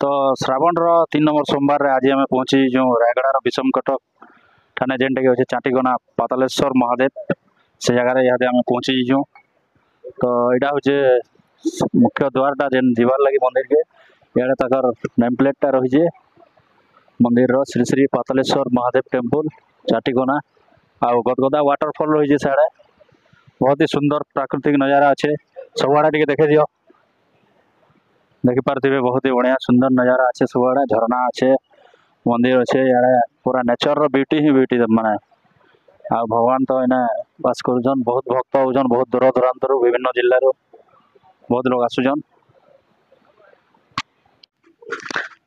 तो श्रावण 3 नंबर सोमवार रे आज आम पहुंची जो रायगढ़ विषम कटक ठाणे जेनटा कि अच्छे चाटीगना पातालेश्वर महादेव से जगह यहाँ आम पहुंची। तो यहाँ हूँ मुख्य द्वारटा जेन जीवार लगी मंदिर के इे तक नेम प्लेटा रही मंदिर श्री श्री पातालेश्वर महादेव टेम्पल चाटीगना आ गदगदा वाटरफल रही साड़े बहुत ही सुंदर प्राकृतिक नजारा अच्छे सबुआड़े टे देखे दियो देखिपारे बहुत ही बढ़िया सुंदर नजारा अच्छे सबुआड़े झरना अच्छे मंदिर अच्छे यार पूरा नेचर रो ब्यूटी ही ब्यूटी माने आ भगवान तो इन्हें बास करुन बहुत भक्त होजन बहुत दूर दूरांतर विभिन्न जिल्ला बहुत लोग आसुजन।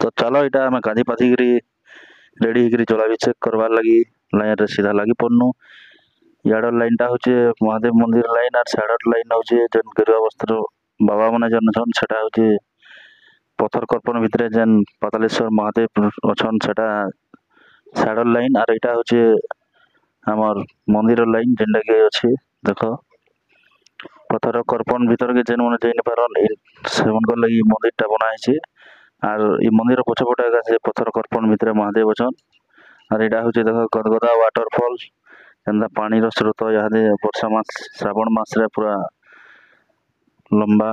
तो चलो यहाँ आम गाधी पाथिकी रेडी होकर जलाभिषेक करवार लगी लाइन रे सीधा लगी पड़नु। याडर लाइन टा हूँ महादेव मंदिर लाइन और साइडर लाइन हूँ जेन गेरुआ वस्त्र बाबा मैंने जेन छन सेटा हूँ पत्थर कर्पण भितर जेन पातालेश्वर महादेव अच्छन सेटा साइडर लाइन और यहाँ हूँ आमर मंदिर लाइन जेनटा कि अच्छे देख पत्थर कर्पण भीतर के जेन मैंने जाइन पारन से लगी मंदिर टा बनाई और ये मंदिर पछपटे से पत्थर कर्पण भितर महादेव अच्छन और यहाँ हूँ देख गदगदा वाटरफल एंदा पानी रो स्रोत यहाँ वर्षा मास श्रावण मास रे पूरा लंबा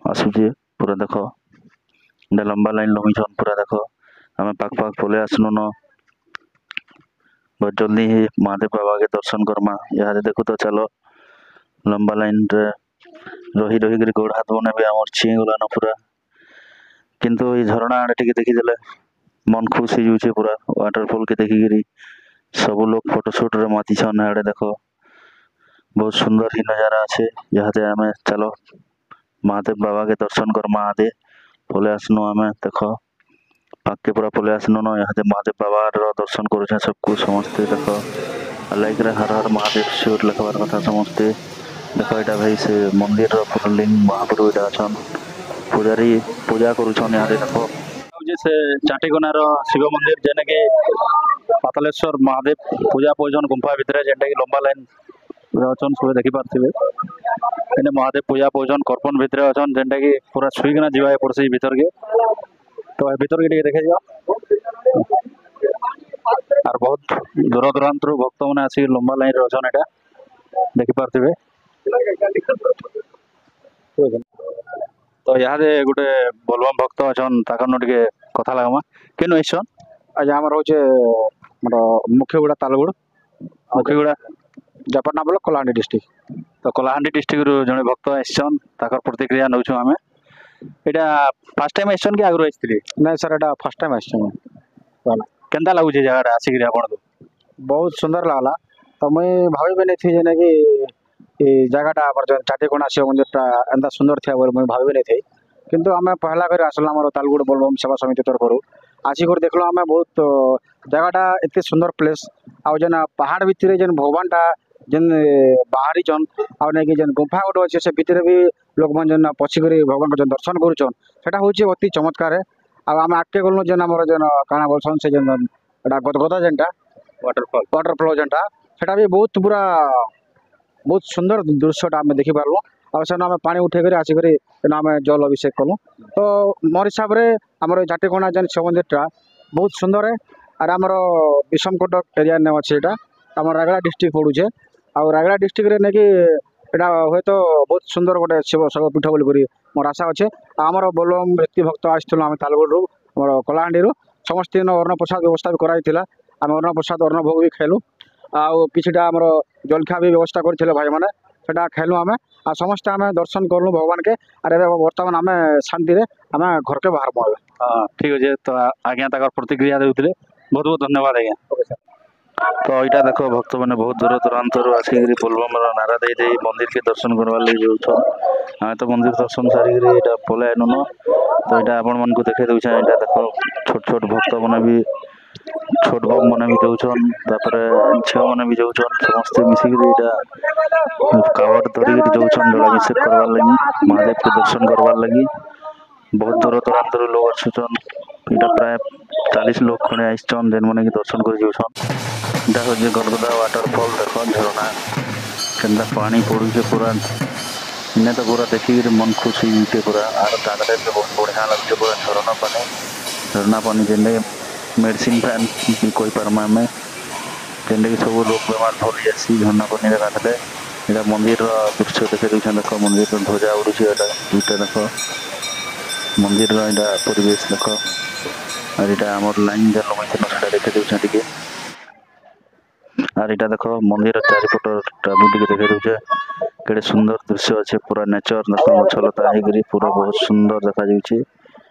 आसुचे पूरा देख लंबा लाइन लंबी पूरा देख आम पाख पाख पले आसनु न बहुत जल्दी ही महादेव बाबा के दर्शन करमा यहाँ देखो तो चलो लंबा लाइन रे रही रही गोड़ हाथ बने भी आम छि गलान पूरा किंतु ये झरणा आड़े टिके देखीदे मन खुश हो जाए पूरा वाटरफल के देखिकी सब लोग फोटोशूट रे मातिछन आड़े देख बहुत सुंदर ही नजारा अच्छे यहाँ आम चलो महादेव बाबा के दर्शन करमा आदे पले आसनु आम देख पाके पूरा पले आसनु न यहाँ महादेव बाबा दर्शन कर सबको समस्ते देख लाइक रे हर हर महादेव शिवर लिखबार कथा समस्ते देख यहाँ भाई से मंदिर लिंग महाप्रभु यहाँ अच्छा पूजारी पूजा करुछन यहाँ देख से चाटीगनार शिव मंदिर जेने कि पातालेश्वर महादेव पूजा पूजन गुंफा भितर जेनटा कि लंबा लाइन अच्छन सब देखिपारे इन्हें महादेव पूजा पूजन कर्पण भितर अच्छन जेनटा कि पूरा छुईकिना जीवा पड़े भीतर के तो भीतर के देखे जाओ और बहुत दूर दूरांतर भक्त मैंने आसिक लंबा लाइन अच्छन यहाँ देखिपारे तो यहाँ गोटे बोलबम भक्त अच्छन ताकन टे कथा लगमा केन आइसन आज आम रोचे मुख्यगुड़ा तालगुड़ मुखीगुड़ा जपटना ब्लॉक कलाहांडी डिस्ट्रिक्ट तो कलाहांडी डिस्ट्रिक्ट रू जड़े भक्त आइसन ताकर प्रतिक्रिया नौ आम यहाँ फास्ट टाइम आइसन कि आगु आसती नहीं सर एटा फर्स्ट टाइम आस केनता लगुचे जगह आसिक आप बहुत सुंदर लगला तो मुई भाभी नहीं थी जेने कि जगहटा जो चाटीकोना शिव मंदिरटा एंता सुंदर थी बोले मुई भाभी नहीं थी किंतु आम पहला कर आसला आम तालगुड़ बोलबम सेवा समिति तरफ आसिक देखल आम बहुत जगहटा एत सुंदर प्लेस आउ जेन पहाड़ भितर जेन भगवानटा जेन बाहरी जन आउ नहीं कि जेन गुंफा गोटे अच्छे से भितर भी लोक मन जेन पशिक भगवान को दर्शन करुचन सेटा हूँ अति चमत्कार आम आगे गलु जेन आम जेन काଣା बोलसन से जेन गदगदा जेनटा वाटरफल जेनटा सेटा भी बहुत पूरा बहुत सुंदर दृश्यटा आम देखिपारू और से आम पानी उठे आसिक आम जल अभिषेक कलु तो मोर हिसाब से आम चाटीकोना जेन शिव मंदिरटा बहुत सुंदर है और आमर विषम कटक एरिया ने अच्छे यहाँ आम रायगढ़ डिस्ट्रिक्ट पड़ूचे आ रायगढ़ डिस्ट्रिक्ट ने कि हे तो बहुत सुंदर गोटे शिव शैवपीठ बोली मोर आशा अच्छे आमर बोलबम व्यक्ति भक्त आसलु आम तालगुड़ कलाहांडी समस्त अन्न प्रसाद व्यवस्था भी कराई आम अन्न प्रसाद अन्न भोग भी खाइलु आउ किछटा आमर जलखिया भी व्यवस्था करथिले भाई माने सेटा खाइलु आम आ समस्त आम दर्शन करलु भगवान के और बर्तमान आम शांति रे आम घर के बाहर पड़े। हाँ ठीक अच्छे तो आज्ञा तक प्रतिक्रिया देते बहुत बहुत धन्यवाद आज्ञा। तो यहाँ देख भक्त मैंने बहुत दूर दूरांतर आसिक बोलबम नारा दे मंदिर के दर्शन करवार लगे जाऊन आम तो मंदिर दर्शन सारिक यहाँ पलै आनु न तो यहाँ आपण मन को देखे दूचे यहाँ देख छोट छोट भक्त मैंने भी छोट बम मैंने भी जाऊन झील मैंने भी जाऊन समस्ते मिसिक यहाँ कावड़ धरिक जाऊन जलाभिषेक करवार लगी महादेव के दर्शन करवार लगी बहुत दूर दूरांतर लोग आसुचन यहाँ प्राय 40 लोग खड़े आईसन जेन मैंने दर्शन कर जाऊन हूँ गदगदा वाटरफल देख झरना के पानी पड़ू पूरा इन्हें तो पूरा देखिक मन खुश होते पूरा आर ताकते भी बहुत बढ़िया लगुचे पूरा झरना पानी जेने मेडिसिन फैन भी कोई परमा में जेने कि सब रोग बेमार भरी जासी झरना पानी गाधले। एटा मंदिर दृश्य देखे दूसरे देख मंदिर ध्वजा उड़ू दुईटा देख मंदिर एटा परिवेश देख और एटा आमर लाइन जल लगे देखे दूसरे टिके और एटा देख मंदिर चारिपट ट्राफिक टिके देखे दूचे केड़े सुंदर दृश्य अच्छे पूरा नेचर देख गछलता पूरा बहुत सुंदर देखा जाउछे।